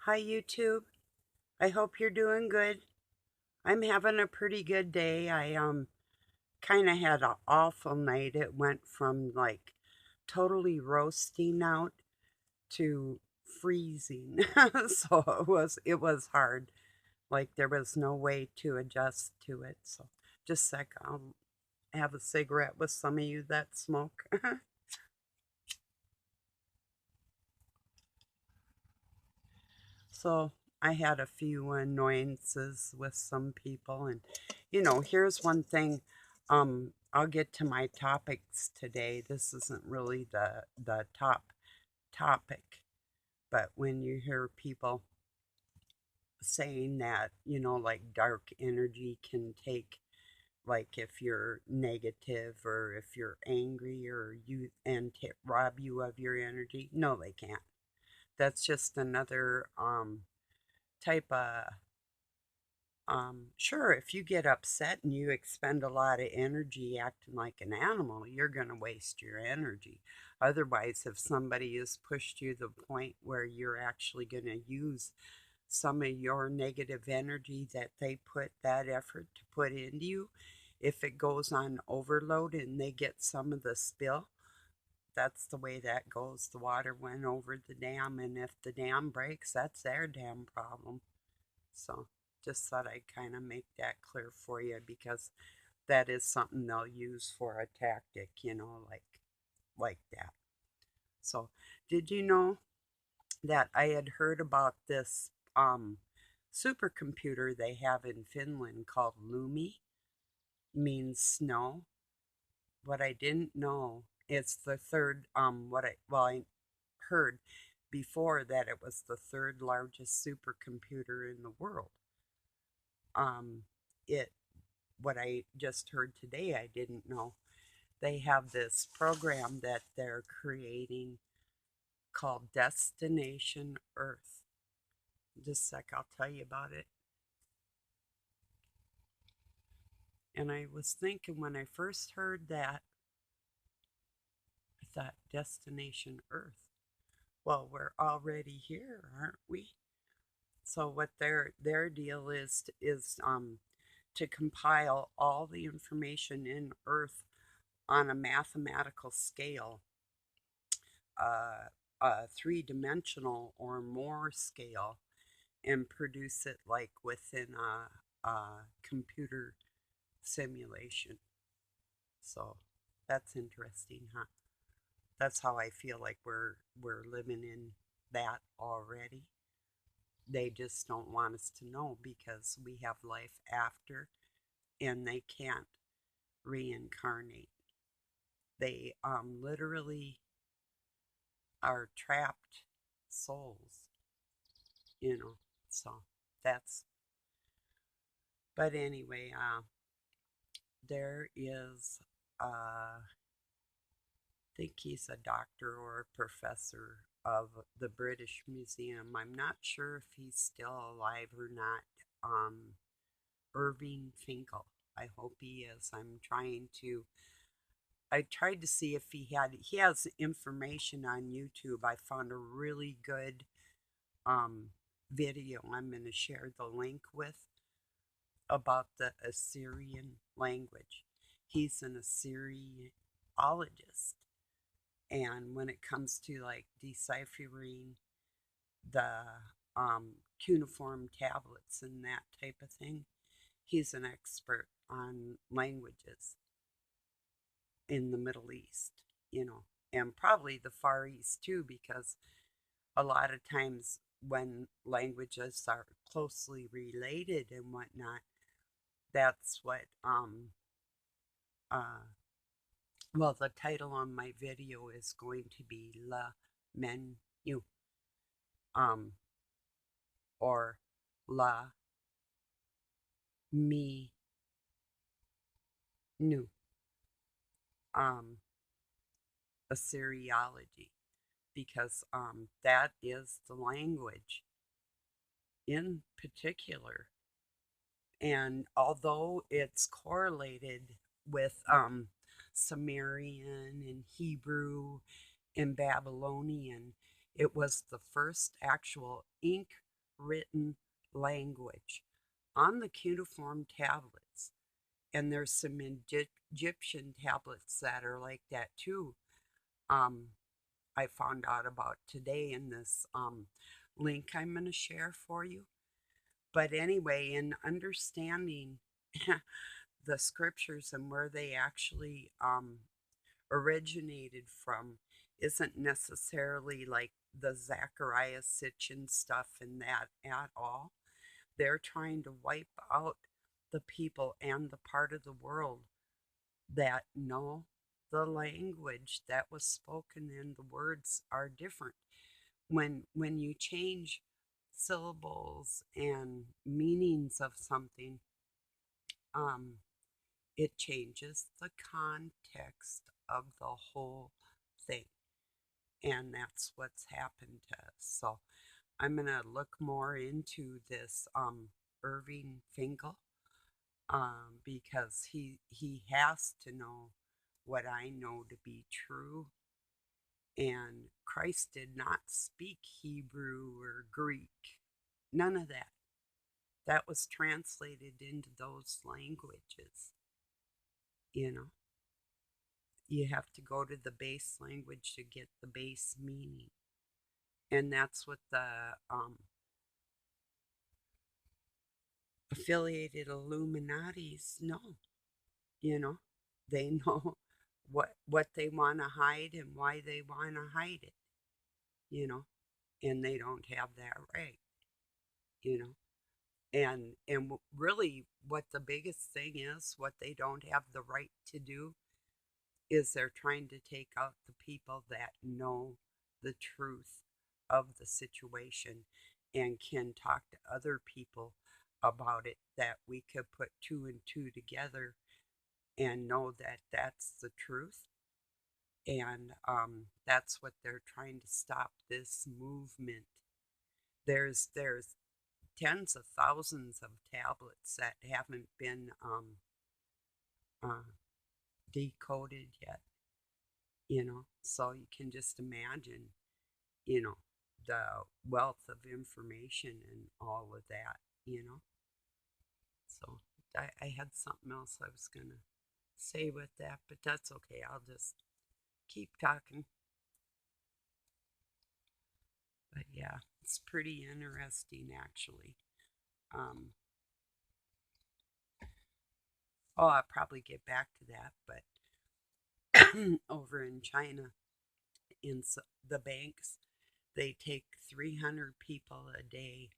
Hi, YouTube. I hope you're doing good. I'm having a pretty good day. I kind of had an awful night. It went from like totally roasting out to freezing. So it was hard. Like there was no way to adjust to it. So just a sec, I'll have a cigarette with some of you that smoke. So I had a few annoyances with some people, and here's one thing. I'll get to my topics today. This isn't really the top topic, but when you hear people saying that, like dark energy can take, like if you're negative or if you're angry or rob you of your energy. No, they can't. That's just another type of sure, if you get upset and you expend a lot of energy acting like an animal, you're going to waste your energy. Otherwise, if somebody has pushed you to the point where you're actually going to use some of your negative energy that they put that effort to put into you, if it goes on overload and they get some of the spill, that's the way that goes. The water went over the dam, and if the dam breaks, that's their damn problem. So just thought I'd kind of make that clear for you because that is something they'll use for a tactic, like that. So, did you know that I had heard about this supercomputer they have in Finland called Lumi? Means snow. What I didn't know, it's the third I heard before that it was the third largest supercomputer in the world. Um, it what I just heard today, I didn't know. They have this program that they're creating called Destination Earth. Just a sec, I'll tell you about it. And I was thinking when I first heard that, I thought Destination Earth. Well, we're already here, aren't we? So what their deal is to compile all the information in Earth on a mathematical scale, a three-dimensional or more scale, and produce it like within a computer simulation. So that's interesting, huh? That's how I feel like we're living in that already. They just don't want us to know because we have life after, and they can't reincarnate. They literally are trapped souls, you know. So that's, but anyway, there is, I think he's a doctor or a professor of the British Museum. I'm not sure if he's still alive or not. Irving Finkel. I hope he is. I tried to see if he has information on YouTube. I found a really good um, video I'm going to share the link with about the Assyrian language. He's an Assyriologist. And when it comes to like deciphering the cuneiform tablets and that type of thing, he's an expert on languages in the Middle East, and probably the Far East too, because a lot of times when languages are closely related and whatnot, that's what uh well, the title on my video is going to be La Menu, um or La Mi Nu, um Assyriology, because that is the language in particular. And although it's correlated with Sumerian and Hebrew and Babylonian, it was the first actual ink written language on the cuneiform tablets. And there's some Egyptian tablets that are like that too. Um, I found out about today in this link I'm going to share for you. But anyway, in understanding the scriptures and where they actually originated from isn't necessarily like the Zachariah Sitchin stuff and that at all. They're trying to wipe out the people and the part of the world that know the language that was spoken and the words are different. When you change syllables and meanings of something, um, it changes the context of the whole thing. And that's what's happened to us. So I'm going to look more into this Irving Finkel because he has to know what I know to be true. And Christ did not speak Hebrew or Greek, none of that. That was translated into those languages. You know, you have to go to the base language to get the base meaning. And that's what the affiliated Illuminatis know. You know, they know what they want to hide and why they want to hide it. You know, and they don't have that right. You know, and really, what the biggest thing is, what they don't have the right to do, is they're trying to take out the people that know the truth of the situation and can talk to other people about it, that we could put two and two together and know that that's the truth. And that's what they're trying to stop, this movement. There's tens of thousands of tablets that haven't been uh, decoded yet. So you can just imagine, you know, the wealth of information and all of that, you know. So I had something else I was going to say with that, but that's okay. I'll just keep talking. But yeah, it's pretty interesting actually. Um, I'll probably get back to that, but over in China, in the banks, they take 300 people a day.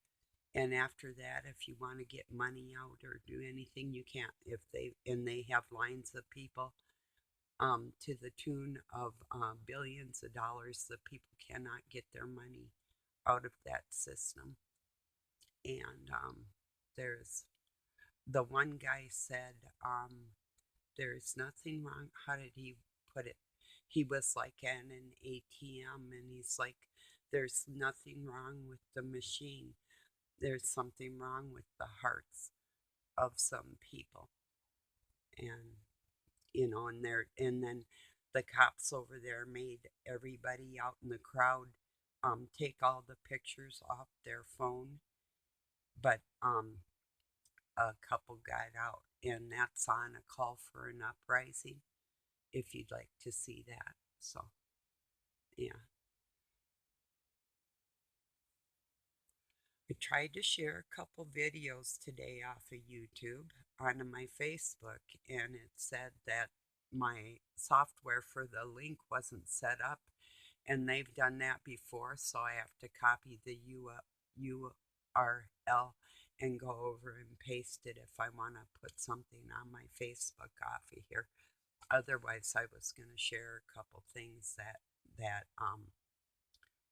And after that, if you want to get money out or do anything, you can't. They have lines of people to the tune of billions of dollars, the people cannot get their money out of that system. And there's the one guy said, there's nothing wrong. How did he put it? He was like at an ATM, and he's like, there's nothing wrong with the machine. There's something wrong with the hearts of some people. And and then the cops over there made everybody out in the crowd take all the pictures off their phone. But a couple got out, and that's on A Call for an Uprising, if you'd like to see that. So yeah, I tried to share a couple videos today off of YouTube onto my Facebook, and it said that my software for the link wasn't set up, and they've done that before, so I have to copy the URL and go over and paste it if I want to put something on my Facebook off of here. Otherwise, I was going to share a couple things that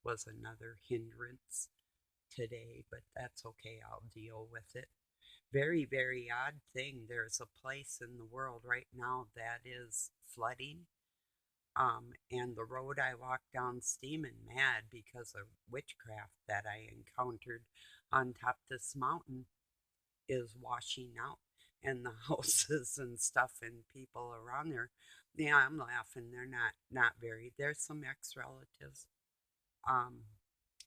was another hindrance today, but that's okay. I'll deal with it. Very, very odd thing. There's a place in the world right now that is flooding. And the road I walked down steaming mad because of witchcraft that I encountered on top of this mountain is washing out. And the houses and stuff and people around there, yeah, I'm laughing. They're not very. There's some ex-relatives. Um,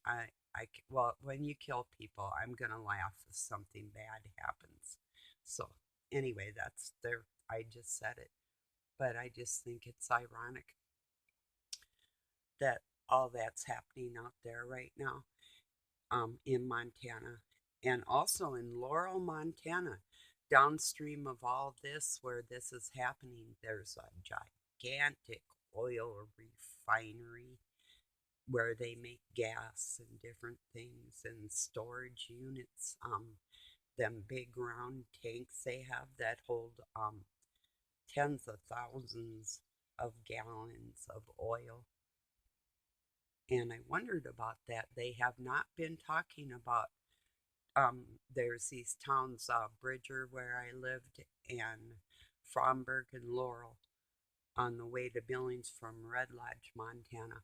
I well, when you kill people, I'm gonna laugh if something bad happens. So anyway, that's there. I just said it, but I just think it's ironic that all that's happening out there right now, in Montana, and also in Laurel, Montana. Downstream of all this, where this is happening, there's a gigantic oil refinery where they make gas and different things and storage units. Them big round tanks they have that hold tens of thousands of gallons of oil. And I wondered about that. They have not been talking about. There's these towns, Bridger, where I lived, and Fromberg and Laurel on the way to Billings from Red Lodge, Montana,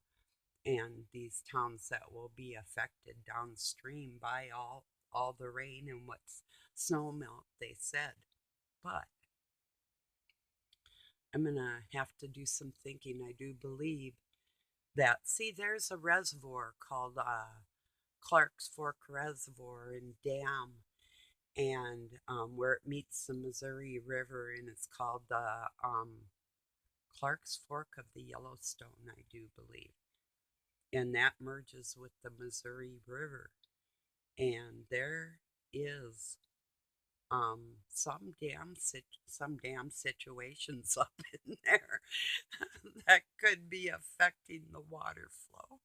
and these towns that will be affected downstream by all the rain and what's snow melt, they said. But I'm gonna have to do some thinking. I do believe that, see, there's a reservoir called Clark's Fork Reservoir and Dam, and where it meets the Missouri River, and it's called the Clark's Fork of the Yellowstone, I do believe, and that merges with the Missouri River, and there is some damn situations up in there that could be affecting the water flow.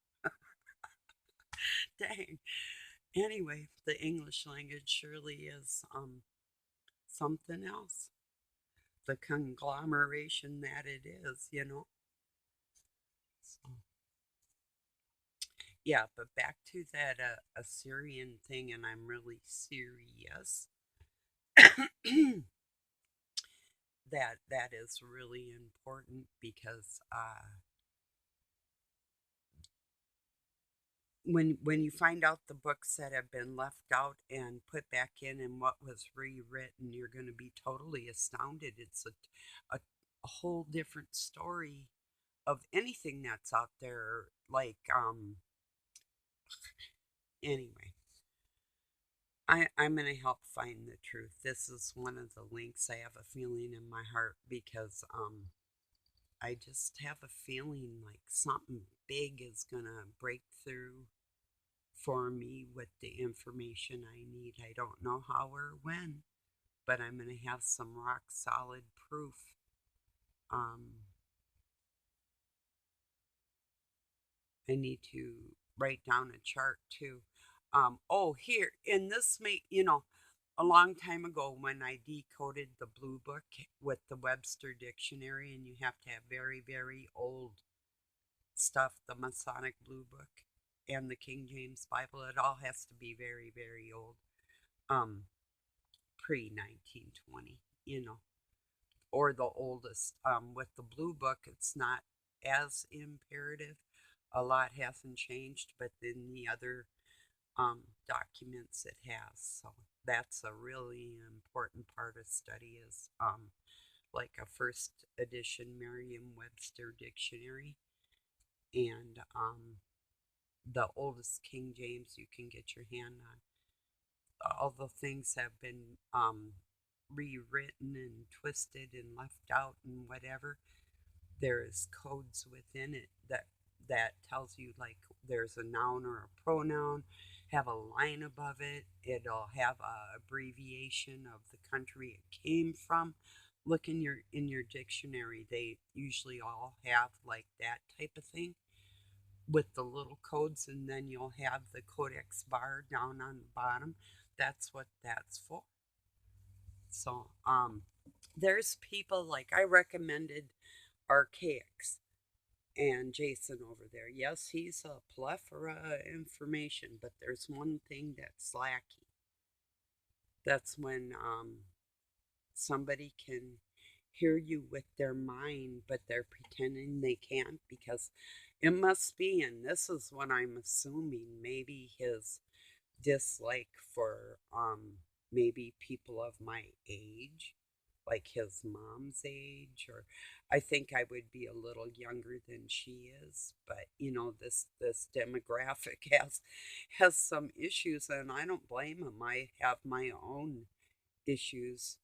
Dang. Anyway, the English language surely is something else. The conglomeration that it is. So, yeah, but back to that Assyrian thing, and I'm really serious. That is really important because when you find out the books that have been left out and put back in and what was rewritten, you're going to be totally astounded. It's a whole different story of anything that's out there. Like, anyway, I'm going to help find the truth. This is one of the links. I have a feeling in my heart because I just have a feeling like something big is going to break through for me with the information I need. I don't know how or when, but I'm going to have some rock solid proof. I need to write down a chart too. Oh, here, in this a long time ago when I decoded the Blue Book with the Webster Dictionary, and you have to have very, very old stuff, the Masonic Blue Book and the King James Bible, it all has to be very, very old, um, pre 1920, or the oldest. With the Blue Book, it's not as imperative. A lot hasn't changed, but in the other documents it has. So that's a really important part of study is like a first edition Merriam-Webster dictionary, and the oldest King James you can get your hand on. All the things have been rewritten and twisted and left out and whatever. There's codes within it that tells you, like, there's a noun or a pronoun, have a line above it, it'll have a abbreviation of the country it came from. Look in your dictionary, they usually all have like that type of thing with the little codes, and then you'll have the codex bar down on the bottom. That's what that's for. So there's people, like, I recommended Archaics and Jason over there. Yes, he's a plethora of information, but there's one thing that's lacking. That's when somebody can hear you with their mind, but they're pretending they can't, because it must be, and this is what I'm assuming, maybe his dislike for maybe people of my age, like his mom's age, or I think I would be a little younger than she is. But this demographic has some issues, and I don't blame him. I have my own issues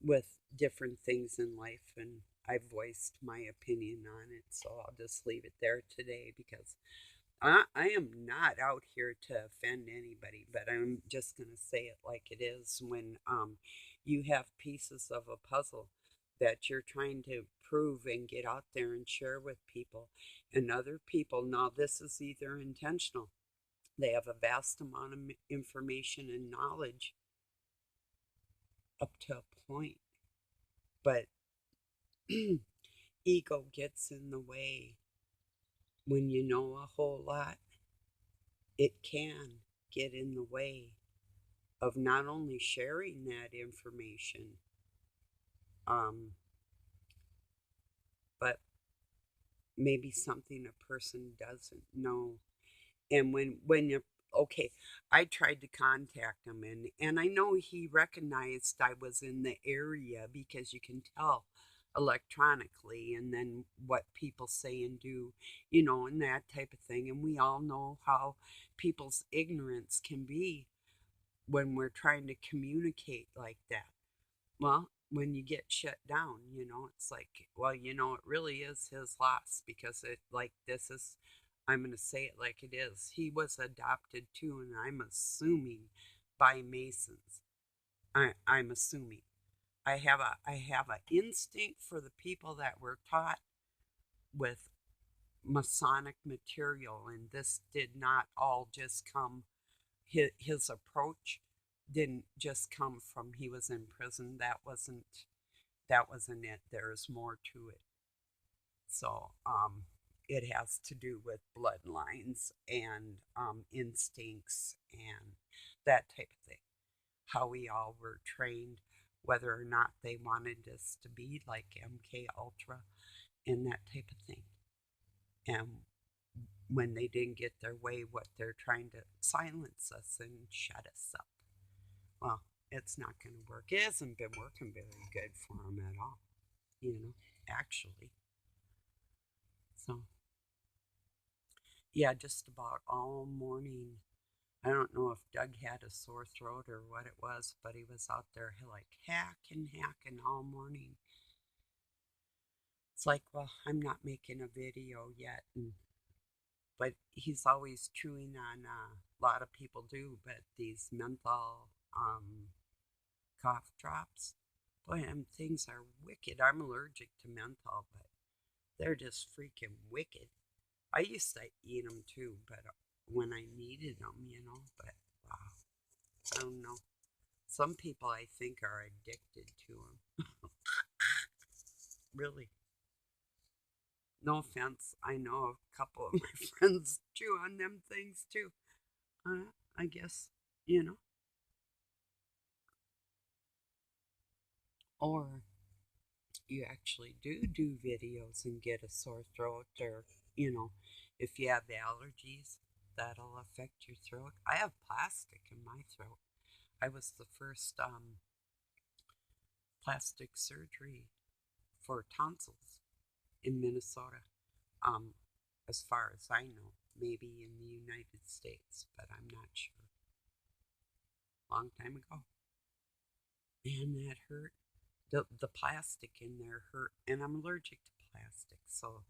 with different things in life, and I've voiced my opinion on it, so I'll just leave it there today because I am not out here to offend anybody, but I'm just going to say it like it is. When you have pieces of a puzzle that you're trying to prove and get out there and share with people, and other people, now this is either intentional, they have a vast amount of information and knowledge up to a point, but ego gets in the way. When you know a whole lot, it can get in the way of not only sharing that information, um, but maybe something a person doesn't know. And when you're okay, I tried to contact him, and I know he recognized I was in the area because you can tell electronically, and then what people say and do, and that type of thing. And we all know how people's ignorance can be when we're trying to communicate like that. Well, when you get shut down, it's like, well, it really is his loss because I'm going to say it like it is. He was adopted too, and I'm assuming by Masons. I'm assuming. I have a instinct for the people that were taught with Masonic material, and this did not all just come. His approach didn't just come from he was in prison. That wasn't it. There's more to it. So it has to do with bloodlines and instincts and that type of thing. How we all were trained, whether or not they wanted us to be like MK Ultra and that type of thing. And when they didn't get their way, what they're trying to silence us and shut us up. Well, it's not going to work. It hasn't been working very good for them at all, actually. So, yeah, just about all morning. I don't know if Doug had a sore throat or what it was, but he was out there like hacking all morning. It's like, well, I'm not making a video yet, but he's always chewing on. A lot of people do, but these menthol cough drops, boy, them things are wicked. I'm allergic to menthol, but they're just freaking wicked. I used to eat them too, but when I needed them. But wow, I don't know. Some people I think are addicted to them. Really. No offense. I know a couple of my friends chew on them things too. I guess, you know. Or you actually do videos and get a sore throat, or, if you have allergies, that'll affect your throat. I have plastic in my throat. I was the first plastic surgery for tonsils in Minnesota, um, as far as I know. Maybe in the United States, but I'm not sure. Long time ago. Man, that hurt. The plastic in there hurt, and I'm allergic to plastic, so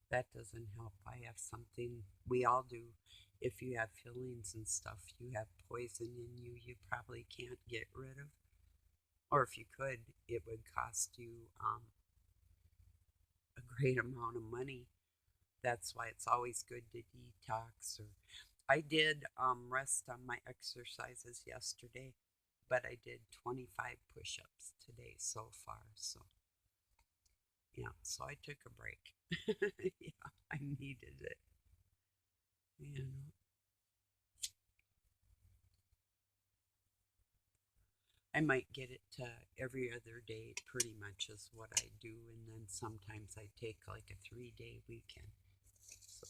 that doesn't help. I have something, we all do. If you have fillings and stuff, you have poison in you probably can't get rid of. Or if you could, it would cost you a great amount of money. That's why it's always good to detox. Or I did rest on my exercises yesterday, but I did 25 push-ups today so far. So yeah, so I took a break. Yeah, I needed it. You know, I might get it to every other day, pretty much is what I do, and then sometimes I take like a 3-day weekend. So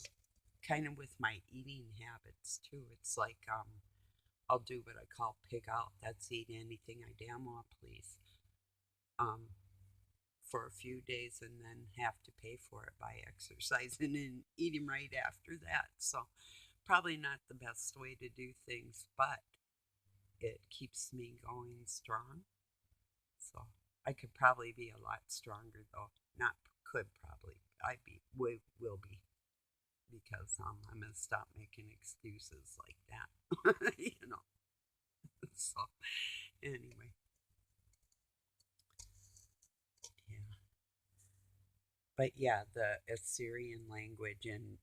kind of with my eating habits too. It's like I'll do what I call pig out. That's eat anything I damn well please. um, for a few days and then have to pay for it by exercising and eating right after that. So, probably not the best way to do things, but it keeps me going strong. So, I could probably be a lot stronger though. Not could probably. I be will be because I'm gonna stop making excuses like that. So anyway, yeah. But yeah, the Assyrian language and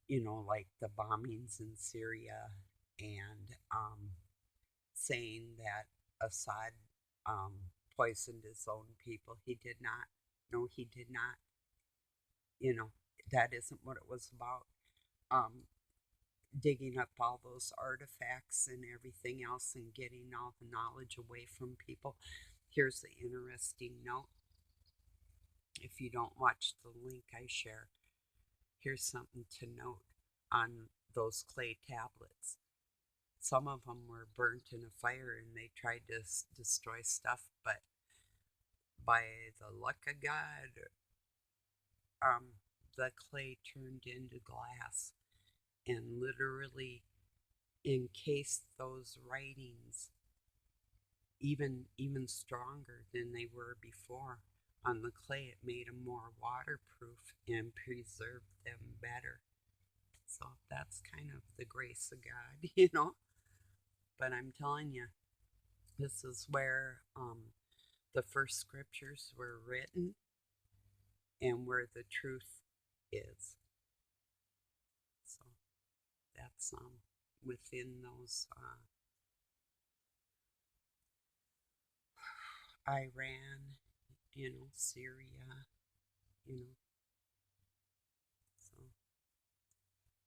like the bombings in Syria and saying that Assad poisoned his own people. He did not. No, he did not. You know, that isn't what it was about. Um, Digging up all those artifacts and everything else and getting all the knowledge away from people. Here's the interesting note. If you don't watch the link I share, here's something to note on those clay tablets. Some of them were burnt in a fire and they tried to destroy stuff, but by the luck of God, um, the clay turned into glass and literally encased those writings even stronger than they were before. On the clay, it made them more waterproof and preserved them better. So that's kind of the grace of God. But I'm telling you, this is where the first scriptures were written and where the truth is. So that's within those Iran, Syria, you know, so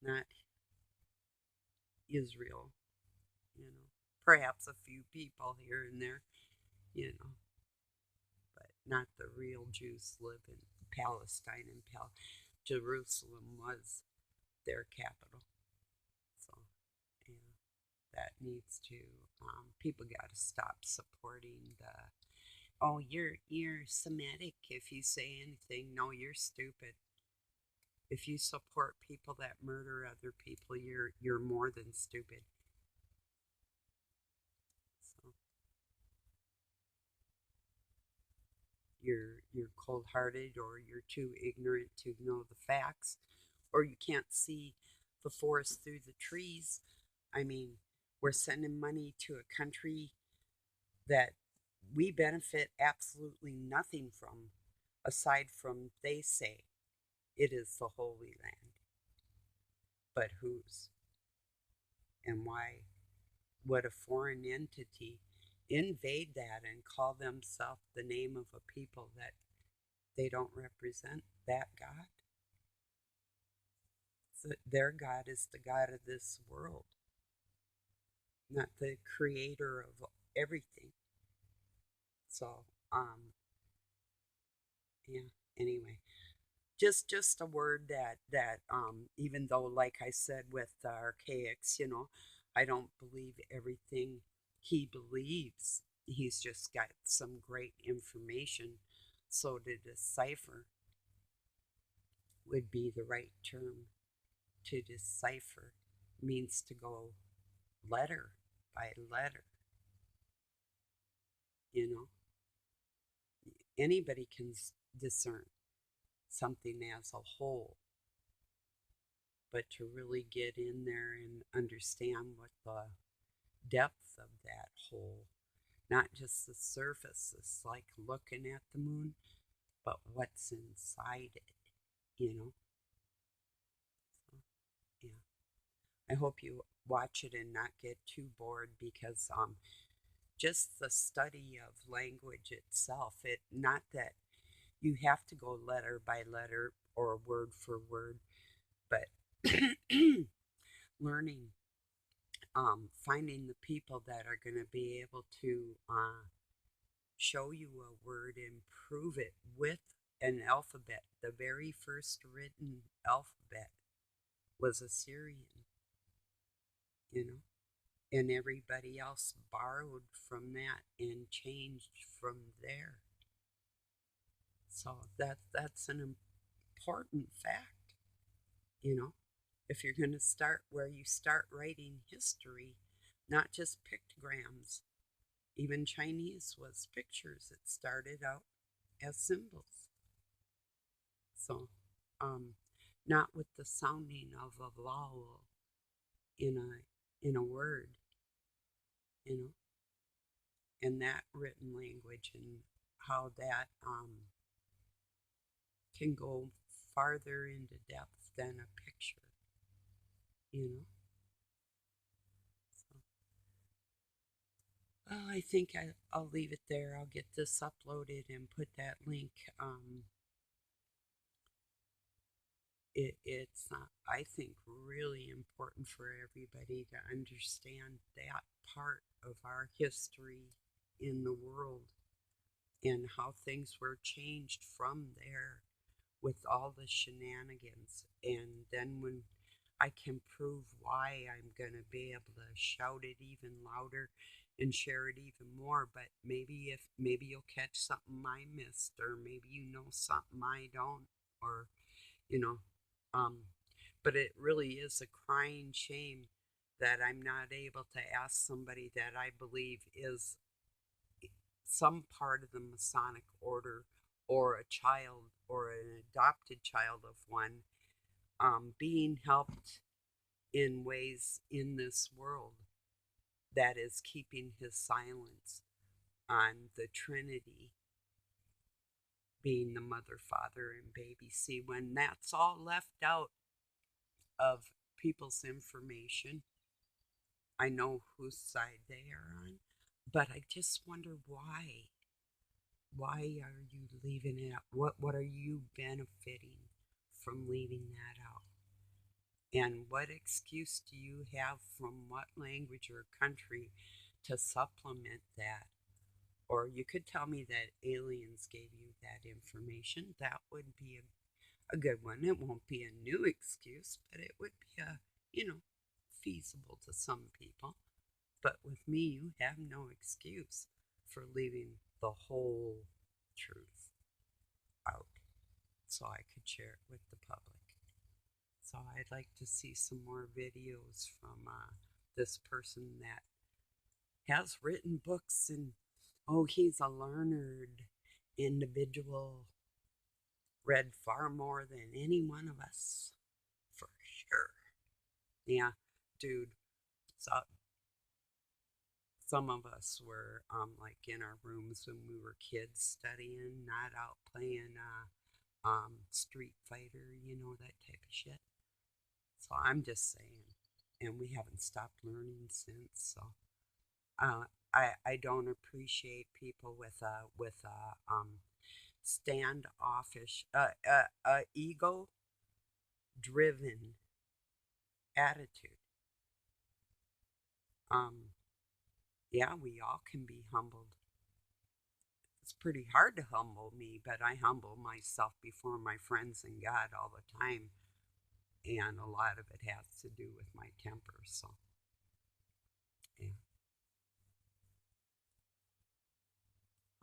not Israel, you know, perhaps a few people here and there, you know, but not the real Jews live in Palestine and Jerusalem was their capital. So, yeah, that needs to, people got to stop supporting the, oh, you're Semitic if you say anything. No, you're stupid. If you support people that murder other people, you're more than stupid. So you're cold-hearted or you're too ignorant to know the facts or you can't see the forest through the trees. I mean, we're sending money to a country that we benefit absolutely nothing from aside from they say it is the Holy Land. But whose and why would a foreign entity invade that and call themselves the name of a people that they don't represent that God? So their God is the God of this world, not the creator of everything. So, yeah. Anyway, just a word that even though, like I said, with the archaics, I don't believe everything he believes. He's just got some great information. So to decipher would be the right term. To decipher means to go letter by letter. You know, anybody can discern something as a whole, but to really get in there and understand what the depth of that whole, not just the surface, it's like looking at the moon, but what's inside it, you know? So, yeah. I hope you watch it and not get too bored because just the study of language itself, it not that you have to go letter by letter or word for word, but learning, finding the people that are going to be able to show you a word and prove it with an alphabet. The very first written alphabet was Assyrian, you know, and everybody else borrowed from that and changed from there. So that's an important fact, you know. If you're going to start where you start writing history, not just pictograms. Even Chinese was pictures. It started out as symbols. So, um, not with the sounding of a vowel in a word, you know, and that written language and how that can go farther into depth than a picture, you know. So, well, I think I'll leave it there. I'll get this uploaded and put that link. It's I think really important for everybody to understand that part of our history in the world and how things were changed from there with all the shenanigans. And then when I can prove why, I'm going to be able to shout it even louder and share it even more. But maybe you'll catch something I missed, or maybe you know something I don't, or you know, um, but it really is a crying shame that I'm not able to ask somebody that I believe is some part of the Masonic order, or a child or an adopted child of one, being helped in ways in this world that is keeping his silence on the Trinity being the mother, father, and baby. See, when that's all left out of people's information, I know whose side they are on, but I just wonder why. Why are you leaving it out? What are you benefiting from leaving that out? And what excuse do you have from what language or country to supplement that? Or you could tell me that aliens gave you that information. That would be a good one. It won't be a new excuse, but it would be feasible to some people. But with me, you have no excuse for leaving the whole truth out so I could share it with the public. So I'd like to see some more videos from this person that has written books, and oh, he's a learned individual, read far more than any one of us, for sure. Yeah, dude. So some of us were like in our rooms when we were kids studying, not out playing Street Fighter, that type of shit. So I'm just saying, and we haven't stopped learning since. So I don't appreciate people with a standoffish, ego driven attitude. Um, yeah, we all can be humbled. It's pretty hard to humble me, but I humble myself before my friends and God all the time, and a lot of it has to do with my temper. So, yeah.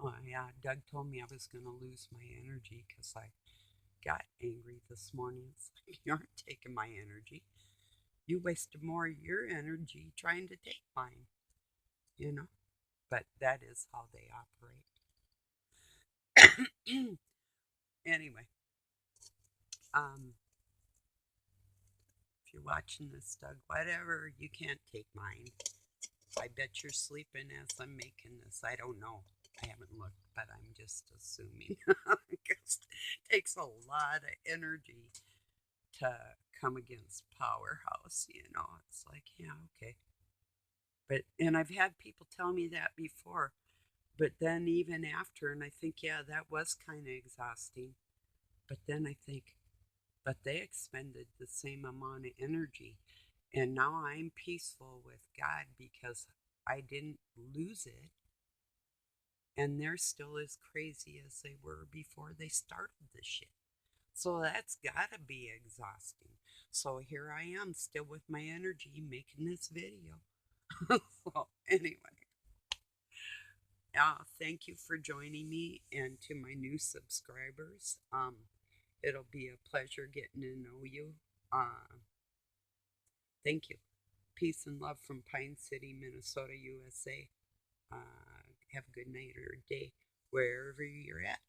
Oh, yeah. Doug told me I was going to lose my energy because I got angry this morning. It's like, you aren't taking my energy. You wasted more of your energy trying to take mine, you know? But that is how they operate. Anyway, um, if you're watching this, Doug, whatever, you can't take mine. I bet you're sleeping as I'm making this. I don't know. I haven't looked, but I'm just assuming. Because it takes a lot of energy to come against Powerhouse, It's like, yeah, okay. And I've had people tell me that before, but then even after, and I think, yeah, that was kind of exhausting. But then I think, but they expended the same amount of energy. And now I'm peaceful with God because I didn't lose it. And they're still as crazy as they were before they started the shit. So that's gotta be exhausting. So here I am, still with my energy, making this video. So anyway, Thank you for joining me, and to my new subscribers. It'll be a pleasure getting to know you. Uh, thank you. Peace and love from Pine City, Minnesota, USA. Have a good night or day wherever you're at.